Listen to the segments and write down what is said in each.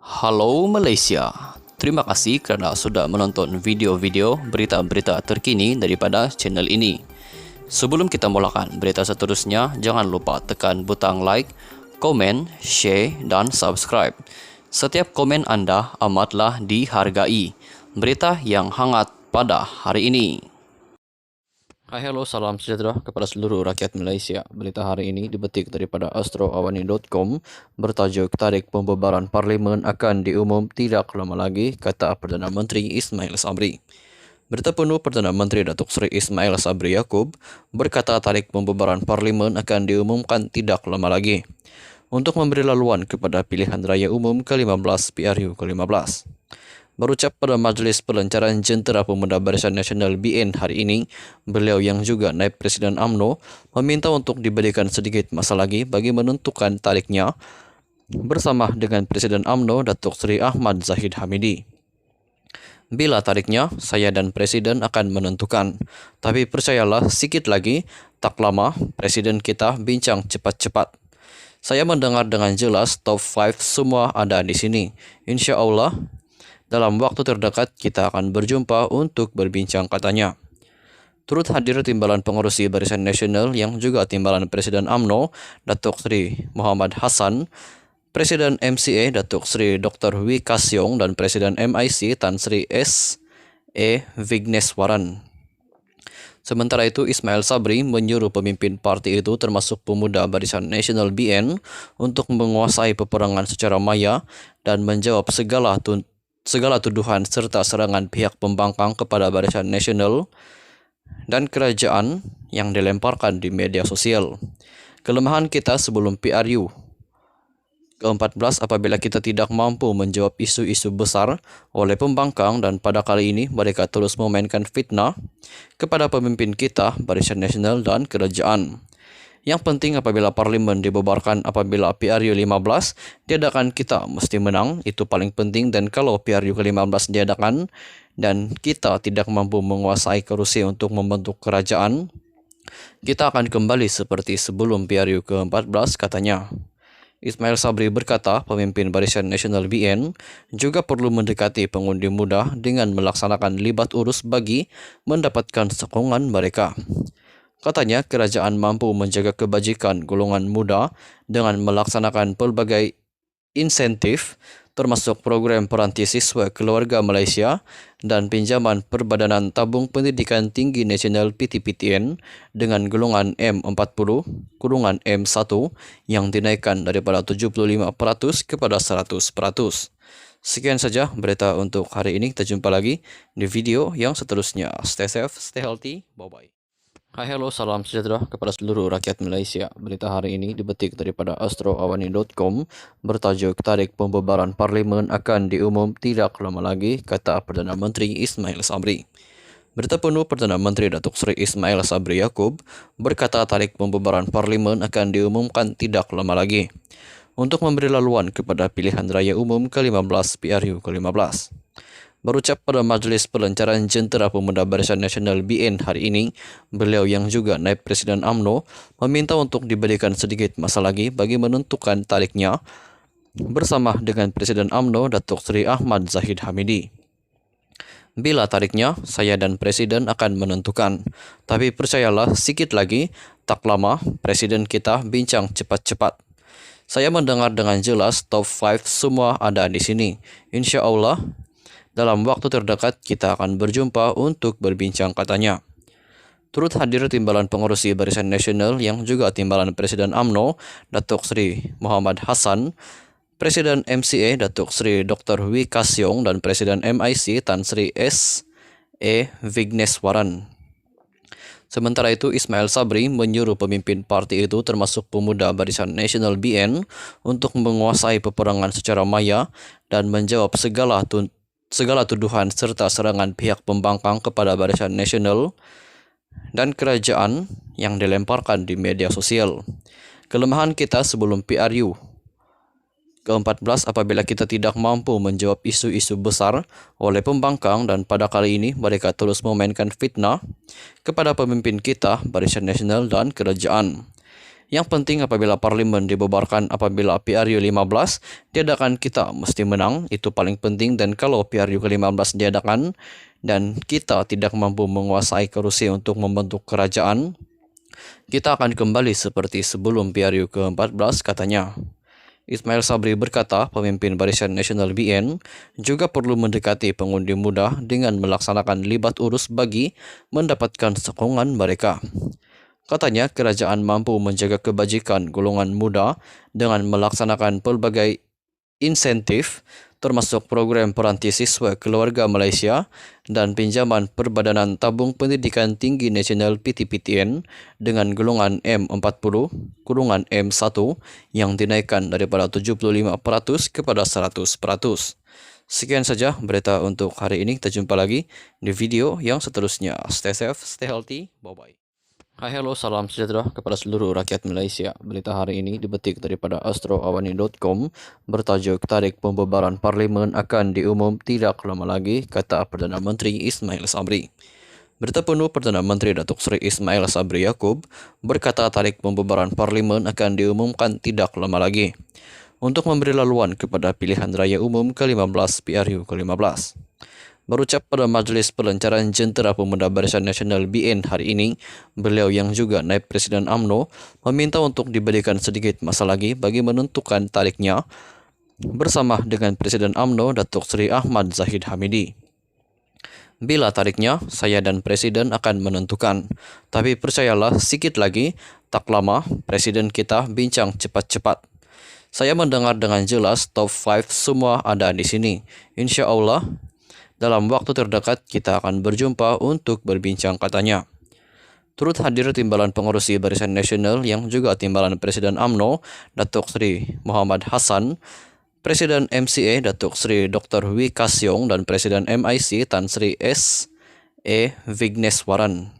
Halo Malaysia, terima kasih kerana sudah menonton video-video berita-berita terkini daripada channel ini. Sebelum kita mulakan berita seterusnya, jangan lupa tekan butang like, komen, share dan subscribe. Setiap komen anda amatlah dihargai. Berita yang hangat pada hari ini. Hai, hello, salam sejahtera kepada seluruh rakyat Malaysia. Berita hari ini dibetik daripada astroawani.com bertajuk Tarikh Pembubaran Parlimen akan diumum tidak lama lagi, kata Perdana Menteri Ismail Sabri. Berita penuh Perdana Menteri Datuk Seri Ismail Sabri Yaakob berkata tarikh pembubaran Parlimen akan diumumkan tidak lama lagi untuk memberi laluan kepada pilihan raya umum ke-15 PRU ke-15. Berucap pada Majlis Pelancaran Jentera Pemuda Barisan Nasional BN hari ini, beliau yang juga Naib Presiden UMNO meminta untuk diberikan sedikit masa lagi bagi menentukan tarikhnya bersama dengan Presiden UMNO Datuk Seri Ahmad Zahid Hamidi. Bila tarikhnya, saya dan Presiden akan menentukan. Tapi percayalah, sikit lagi, tak lama, Presiden kita bincang cepat-cepat. Saya mendengar dengan jelas top 5 semua ada di sini. Insya Allah, dalam waktu terdekat kita akan berjumpa untuk berbincang, katanya. Turut hadir timbalan pengurusi Barisan Nasional yang juga timbalan Presiden UMNO Datuk Seri Muhammad Hassan, Presiden MCA Datuk Seri Dr. Wee Ka Siong dan Presiden MIC Tan Sri S. E. Vigneswaran. Sementara itu, Ismail Sabri menyuruh pemimpin parti itu termasuk pemuda Barisan Nasional BN untuk menguasai peperangan secara maya dan menjawab segala tuduhan serta serangan pihak pembangkang kepada Barisan Nasional dan kerajaan yang dilemparkan di media sosial. Kelemahan kita sebelum PRU ke-14 apabila kita tidak mampu menjawab isu-isu besar oleh pembangkang, dan pada kali ini mereka terus memainkan fitnah kepada pemimpin kita, Barisan Nasional dan kerajaan. Yang penting apabila Parlimen dibubarkan, apabila PRU 15 diadakan, kita mesti menang, itu paling penting. Dan kalau PRU ke-15 diadakan dan kita tidak mampu menguasai kerusi untuk membentuk kerajaan, kita akan kembali seperti sebelum PRU ke-14, katanya. Ismail Sabri berkata pemimpin Barisan Nasional BN juga perlu mendekati pengundi muda dengan melaksanakan libat urus bagi mendapatkan sokongan mereka. Katanya kerajaan mampu menjaga kebajikan golongan muda dengan melaksanakan pelbagai insentif termasuk program peranti siswa keluarga Malaysia dan pinjaman Perbadanan Tabung Pendidikan Tinggi Nasional PTPTN dengan golongan M40-M1 yang dinaikkan daripada 75% kepada 100%. Sekian saja berita untuk hari ini. Kita jumpa lagi di video yang seterusnya. Stay safe, stay healthy. Bye-bye. Hai, hello, salam sejahtera kepada seluruh rakyat Malaysia. Berita hari ini dibetik daripada astroawani.com bertajuk Tarikh Pembubaran Parlimen akan diumum tidak lama lagi, kata Perdana Menteri Ismail Sabri. Berita penuh Perdana Menteri Datuk Seri Ismail Sabri Yaakob berkata tarikh pembubaran Parlimen akan diumumkan tidak lama lagi untuk memberi laluan kepada pilihan raya umum ke-15 PRU ke-15. Berucap pada Majlis Pelancaran Jentera Pemuda Barisan Nasional BN hari ini, beliau yang juga Naib Presiden UMNO meminta untuk diberikan sedikit masa lagi bagi menentukan tarikhnya bersama dengan Presiden UMNO Datuk Seri Ahmad Zahid Hamidi. Bila tarikhnya, saya dan Presiden akan menentukan. Tapi percayalah, sikit lagi, tak lama, Presiden kita bincang cepat-cepat. Saya mendengar dengan jelas top 5 semua ada di sini. Insya Allah, dalam waktu terdekat kita akan berjumpa untuk berbincang, katanya. Turut hadir timbalan pengurusi Barisan Nasional yang juga timbalan Presiden UMNO Datuk Seri Muhammad Hassan, Presiden MCA Datuk Seri Dr. Wee Ka Siong dan Presiden MIC Tan Sri S. E. Vigneswaran. Sementara itu, Ismail Sabri menyuruh pemimpin parti itu termasuk pemuda Barisan Nasional BN untuk menguasai peperangan secara maya dan menjawab segala tuduhan serta serangan pihak pembangkang kepada Barisan Nasional dan kerajaan yang dilemparkan di media sosial. Kelemahan kita sebelum PRU ke-14 apabila kita tidak mampu menjawab isu-isu besar oleh pembangkang, dan pada kali ini mereka terus memainkan fitnah kepada pemimpin kita, Barisan Nasional dan kerajaan. Yang penting apabila parlimen dibubarkan apabila PRU 15 diadakan, kita mesti menang. Itu paling penting. Dan kalau PRU ke-15 diadakan dan kita tidak mampu menguasai kerusi untuk membentuk kerajaan, kita akan kembali seperti sebelum PRU ke-14, katanya. Ismail Sabri berkata pemimpin Barisan Nasional BN juga perlu mendekati pengundi muda dengan melaksanakan libat urus bagi mendapatkan sokongan mereka. Katanya kerajaan mampu menjaga kebajikan golongan muda dengan melaksanakan pelbagai insentif termasuk program peranti siswa keluarga Malaysia dan pinjaman Perbadanan Tabung Pendidikan Tinggi Nasional PTPTN dengan golongan M40-M1 yang dinaikkan daripada 75% kepada 100%. Sekian saja berita untuk hari ini. Kita jumpa lagi di video yang seterusnya. Stay safe, stay healthy. Bye-bye. Hai, hello, salam sejahtera kepada seluruh rakyat Malaysia. Berita hari ini dipetik daripada astroawani.com bertajuk Tarikh Pembubaran Parlimen akan diumum tidak lama lagi, kata Perdana Menteri Ismail Sabri. Berita penuh Perdana Menteri Datuk Seri Ismail Sabri Yaakob berkata tarikh pembubaran Parlimen akan diumumkan tidak lama lagi untuk memberi laluan kepada pilihan raya umum ke-15 PRU ke-15. Berucap pada Majlis Pelancaran Jentera Pemuda Barisan Nasional BN hari ini, beliau yang juga naib Presiden UMNO meminta untuk diberikan sedikit masa lagi bagi menentukan tarikhnya bersama dengan Presiden UMNO Datuk Seri Ahmad Zahid Hamidi. Bila tarikhnya, saya dan Presiden akan menentukan. Tapi percayalah, sikit lagi, tak lama, Presiden kita bincang cepat-cepat. Saya mendengar dengan jelas top 5 semua ada di sini. Insya Allah, dalam waktu terdekat kita akan berjumpa untuk berbincang, katanya. Turut hadir timbalan pengurusi Barisan Nasional yang juga timbalan Presiden UMNO Datuk Seri Muhammad Hassan, Presiden MCA Datuk Seri Dr. Wee Ka Siong dan Presiden MIC Tan Sri S.E. Vigneswaran.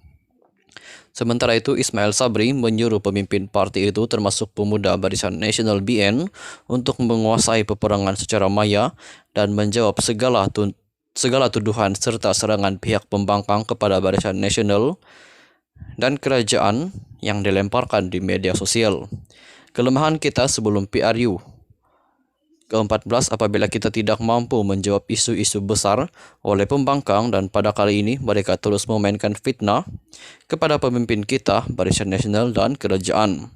Sementara itu, Ismail Sabri menyuruh pemimpin parti itu termasuk pemuda Barisan Nasional BN untuk menguasai peperangan secara maya dan menjawab segala tuduhan serta serangan pihak pembangkang kepada Barisan Nasional dan kerajaan yang dilemparkan di media sosial. Kelemahan kita sebelum PRU ke-14 apabila kita tidak mampu menjawab isu-isu besar oleh pembangkang, dan pada kali ini mereka terus memainkan fitnah kepada pemimpin kita, Barisan Nasional dan kerajaan.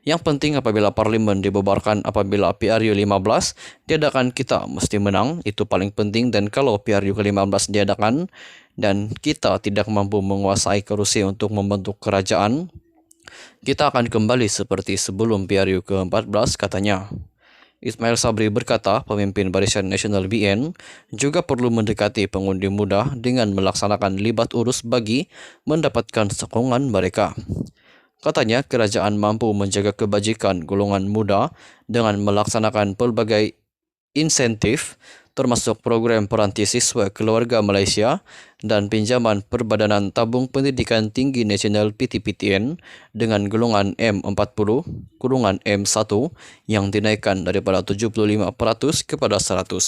Yang penting apabila parlimen dibubarkan apabila PRU 15 diadakan, kita mesti menang. Itu paling penting. Dan kalau PRU ke-15 diadakan dan kita tidak mampu menguasai kerusi untuk membentuk kerajaan, kita akan kembali seperti sebelum PRU ke-14, katanya. Ismail Sabri berkata pemimpin Barisan Nasional BN juga perlu mendekati pengundi muda dengan melaksanakan libat urus bagi mendapatkan sokongan mereka. Katanya kerajaan mampu menjaga kebajikan golongan muda dengan melaksanakan pelbagai insentif termasuk program peranti siswa keluarga Malaysia dan pinjaman Perbadanan Tabung Pendidikan Tinggi Nasional PTPTN dengan golongan M40-M1 yang dinaikkan daripada 75% kepada 100%.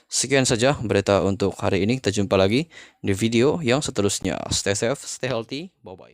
Sekian saja berita untuk hari ini. Kita jumpa lagi di video yang seterusnya. Stay safe, stay healthy. Bye-bye.